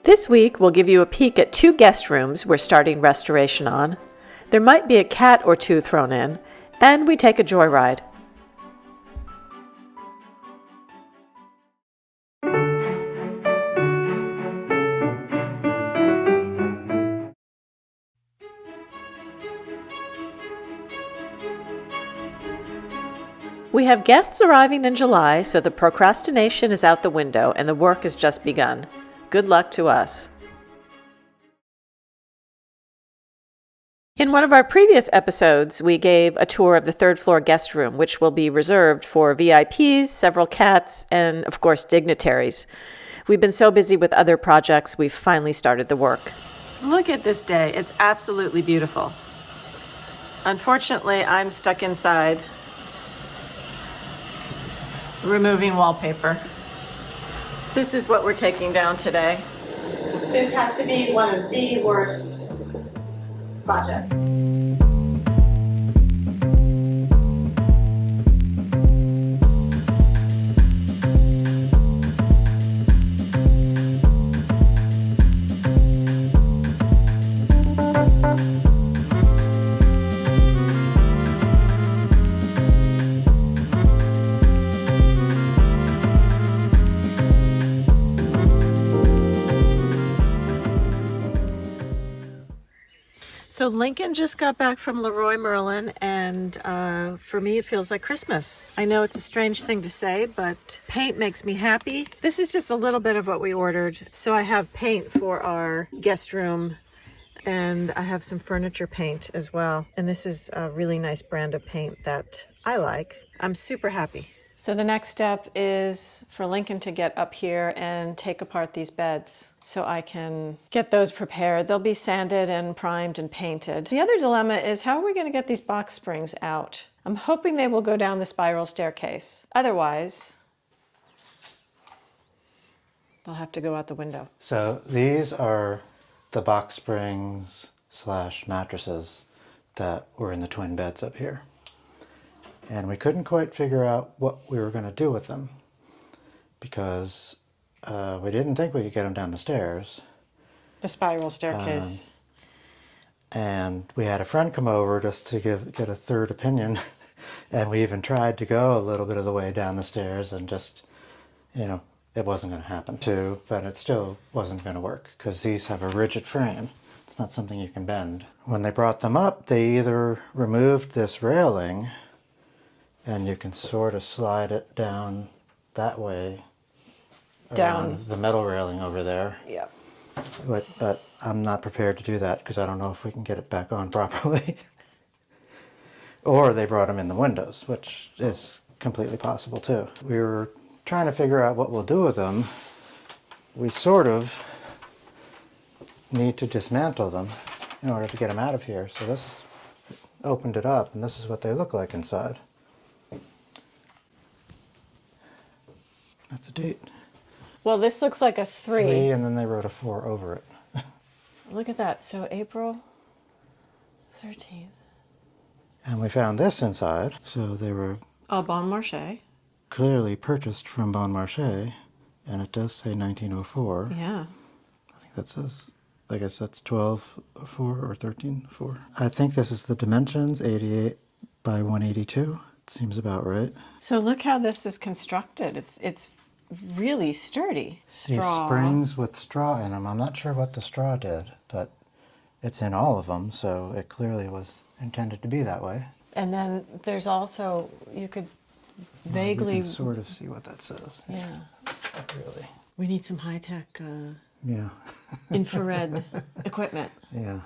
This week, we'll give you a peek at 2 guest rooms we're starting restoration on. There might be a cat or 2 thrown in, and we take a joyride. We have guests arriving in July, so the procrastination is out the window and the work has just begun. Good luck to us. In one of our previous episodes, we gave a tour of the 3rd floor guest room, which will be reserved for VIPs, several cats, and of course dignitaries. We've been so busy with other projects, we've finally started the work. Look at this day. It's absolutely beautiful. Unfortunately, I'm stuck inside removing wallpaper. This is what we're taking down today. This has to be one of the worst projects. So Lincoln just got back from Leroy Merlin, and for me it feels like Christmas. I know it's a strange thing to say, but paint makes me happy. This is just a little bit of what we ordered. So I have paint for our guest room, and I have some furniture paint as well. And this is a really nice brand of paint that I like. I'm super happy. So the next step is for Lincoln to get up here and take apart these beds so I can get those prepared. They'll be sanded and primed and painted. The other dilemma is, how are we going to get these box springs out? I'm hoping they will go down the spiral staircase. Otherwise, they'll have to go out the window. So these are the box springs / mattresses that were in the twin beds up here. And we couldn't quite figure out what we were going to do with them because we didn't think we could get them down the stairs. The spiral staircase. And we had a friend come over just to get a third opinion. And we even tried to go a little bit of the way down the stairs and just, it wasn't going to happen too, but it still wasn't going to work because these have a rigid frame. It's not something you can bend. When they brought them up, they either removed this railing, and you can sort of slide it down that way. Down. The metal railing over there. Yeah. But I'm not prepared to do that because I don't know if we can get it back on properly. Or they brought them in the windows, which is completely possible too. We were trying to figure out what we'll do with them. We sort of need to dismantle them in order to get them out of here. So this opened it up, and this is what they look like inside. That's a date. Well, this looks like a 3. 3, and then they wrote a 4 over it. Look at that. So April 13th. And we found this inside. So they were Bon Marché. Clearly purchased from Bon Marché, and it does say 1904. Yeah. I think that says, I guess that's 12.4 or 13.4. I think this is the dimensions, 88 by 182. It seems about right. So look how this is constructed. It's really sturdy. Straw. These springs with straw in them. I'm not sure what the straw did, but it's in all of them, so it clearly was intended to be that way. And then there's also, you could vaguely... You can sort of see what that says. Yeah. Not really. We need some high-tech Yeah. infrared equipment. Yeah.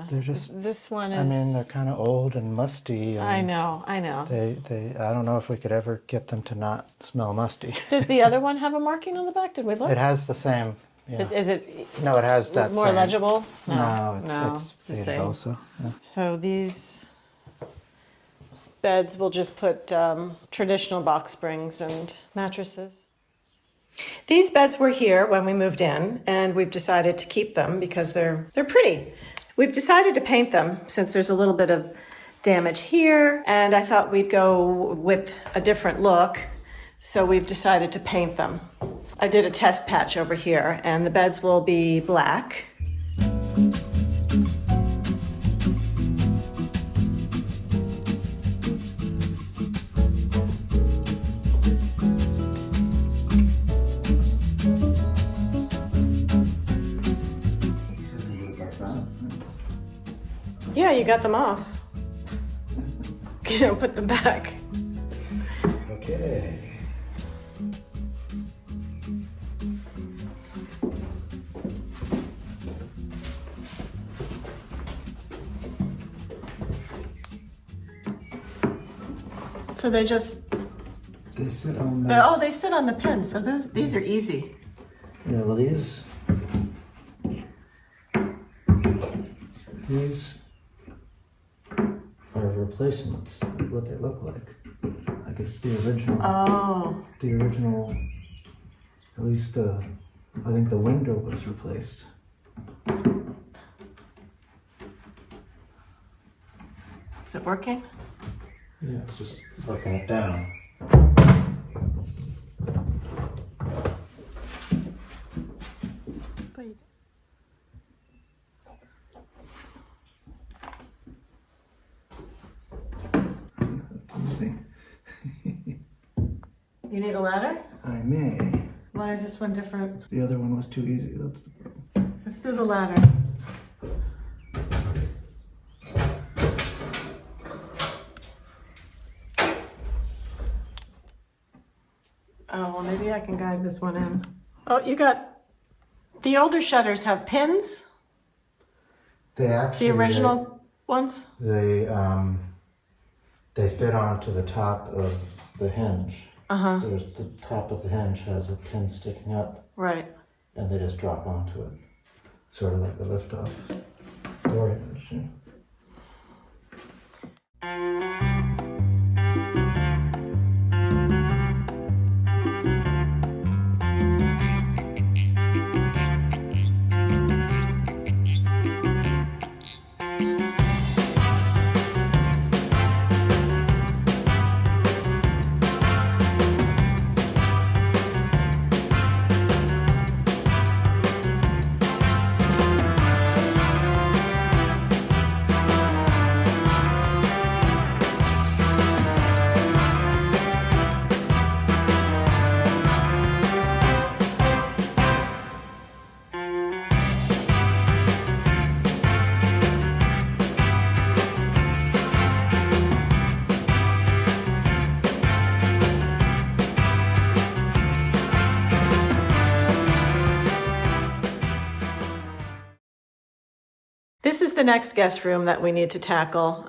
They're just... This one is... I mean, they're kind of old and musty. And I know. I don't know if we could ever get them to not smell musty. Does the other one have a marking on the back? Did we look? It has the same. Yeah. Is it No, it has that more same. legible? No, it's the faded same. also. Yeah. So these beds will just put traditional box springs and mattresses. These beds were here when we moved in, and we've decided to keep them because they're pretty. We've decided to paint them since there's a little bit of damage here, and I thought we'd go with a different look, so we've decided to paint them. I did a test patch over here, and the beds will be black. Yeah, you got them off. You don't put them back. Okay. So they sit on the... they sit on the pin, so these are easy. Yeah, well these are replacements, what they look like. I guess the original, at least I think the window was replaced. Is it working? Yeah, it's just looking it down. Wait. You need a ladder? I may. Why is this one different? The other one was too easy, that's the problem. Let's do the ladder. Oh, well, maybe I can guide this one in. Oh, the older shutters have pins? They actually... The original ones? They fit onto the top of the hinge. Uh-huh. The top of the hinge has a pin sticking up. Right. And they just drop onto it. Sort of like the lift-off door hinge. Yeah. This is the next guest room that we need to tackle.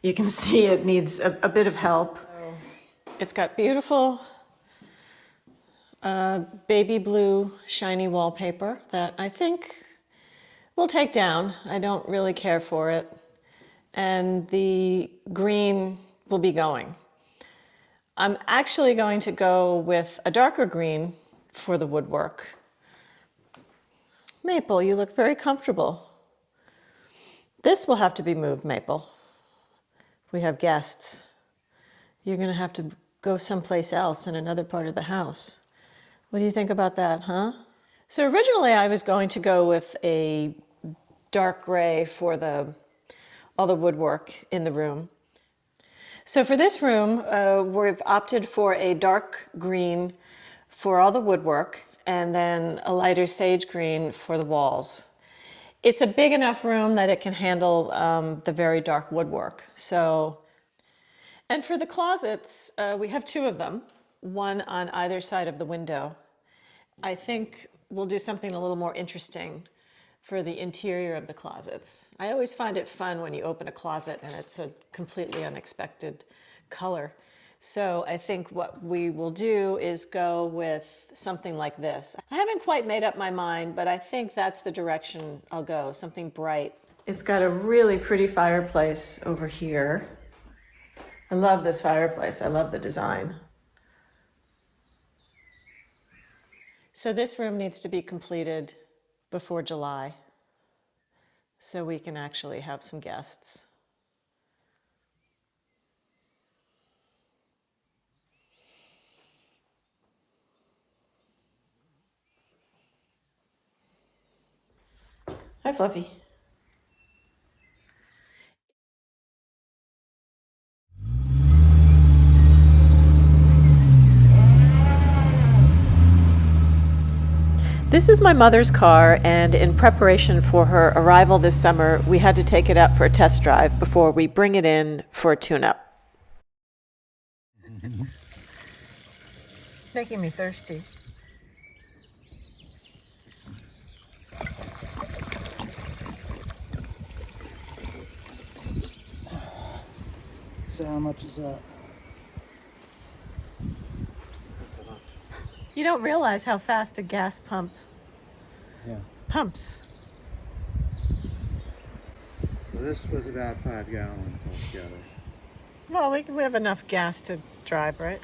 You can see it needs a bit of help. It's got beautiful baby blue shiny wallpaper that I think we'll take down. I don't really care for it. And the green will be going. I'm actually going to go with a darker green for the woodwork. Maple, you look very comfortable. This will have to be moved, Maple. We have guests. You're going to have to go someplace else in another part of the house. What do you think about that, huh? So originally I was going to go with a dark gray for all the woodwork in the room. So for this room, we've opted for a dark green for all the woodwork and then a lighter sage green for the walls. It's a big enough room that it can handle the very dark woodwork. And for the closets, we have two of them, one on either side of the window. I think we'll do something a little more interesting for the interior of the closets. I always find it fun when you open a closet and it's a completely unexpected color. So I think what we will do is go with something like this. I haven't quite made up my mind, but I think that's the direction I'll go, something bright. It's got a really pretty fireplace over here. I love this fireplace. I love the design. So this room needs to be completed before July so we can actually have some guests. Hi, Fluffy. This is my mother's car, and in preparation for her arrival this summer, we had to take it out for a test drive before we bring it in for a tune-up. Making me thirsty. So how much is that? You don't realize how fast a gas pump pumps. So this was about 5 gallons altogether. Well, we have enough gas to drive, right?